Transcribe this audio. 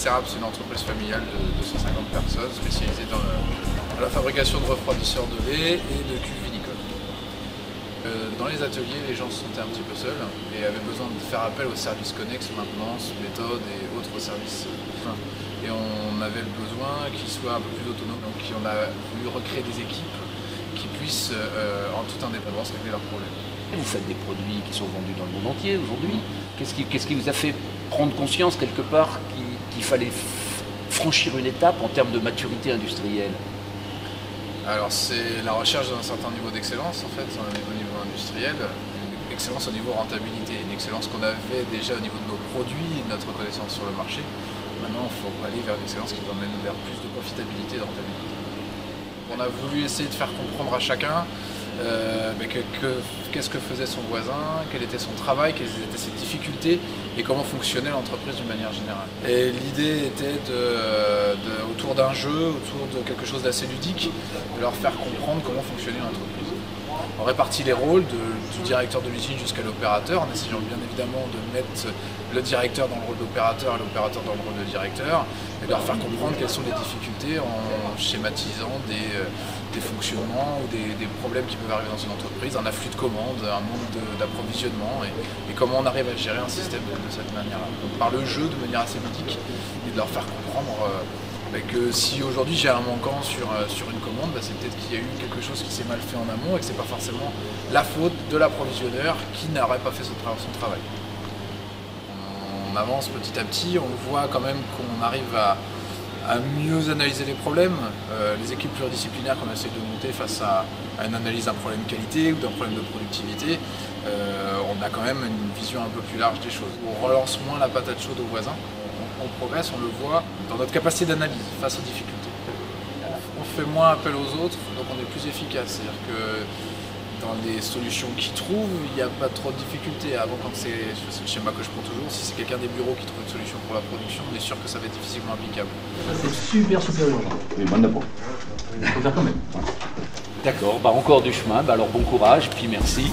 Serap, c'est une entreprise familiale de 250 personnes spécialisée dans la fabrication de refroidisseurs de lait et de cuves vinicoles. Dans les ateliers, les gens se sentaient un petit peu seuls et avaient besoin de faire appel aux services connexes, maintenance, méthode et autres services. Et on avait le besoin qu'ils soient un peu plus autonomes. Donc on a voulu recréer des équipes qui puissent, en toute indépendance, régler leurs problèmes. Vous faites des produits qui sont vendus dans le monde entier aujourd'hui. Qu'est-ce qui vous a fait prendre conscience quelque part qu'il fallait franchir une étape en termes de maturité industrielle? Alors c'est la recherche d'un certain niveau d'excellence en fait, au niveau industriel, une excellence au niveau rentabilité, une excellence qu'on avait déjà au niveau de nos produits, notre connaissance sur le marché. Maintenant il faut aller vers une excellence qui nous emmène vers plus de profitabilité et de rentabilité. On a voulu essayer de faire comprendre à chacun qu'est-ce que faisait son voisin, quel était son travail, quelles étaient ses difficultés et comment fonctionnait l'entreprise d'une manière générale. Et l'idée était autour d'un jeu, autour de quelque chose d'assez ludique, de leur faire comprendre comment fonctionnait l'entreprise. On répartit les rôles du directeur de l'usine jusqu'à l'opérateur, en essayant bien évidemment de mettre le directeur dans le rôle d'opérateur et l'opérateur dans le rôle de directeur, et de leur faire comprendre quelles sont les difficultés en schématisant des fonctionnements ou des problèmes qui peuvent arriver dans une entreprise, un afflux de commandes, un manque d'approvisionnement, et comment on arrive à gérer un système de cette manière-là. Par le jeu, de manière assez ludique, et de leur faire comprendre que si aujourd'hui j'ai un manquant sur une commande, c'est peut-être qu'il y a eu quelque chose qui s'est mal fait en amont et que ce n'est pas forcément la faute de l'approvisionneur qui n'aurait pas fait son travail. On avance petit à petit, on voit quand même qu'on arrive à mieux analyser les problèmes. Les équipes pluridisciplinaires qu'on essaie de monter face à une analyse d'un problème de qualité ou d'un problème de productivité, on a quand même une vision un peu plus large des choses. On relance moins la patate chaude aux voisins. On progresse, on le voit dans notre capacité d'analyse face aux difficultés. On fait moins appel aux autres, donc on est plus efficace. C'est-à-dire que dans les solutions qu'ils trouvent, il n'y a pas trop de difficultés. Avant, quand c'est le schéma que je prends toujours, si c'est quelqu'un des bureaux qui trouve une solution pour la production, on est sûr que ça va être difficilement applicable. C'est super urgent. Mais bonne d'abord. Il faut faire quand même. D'accord, encore du chemin, alors bon courage, puis merci.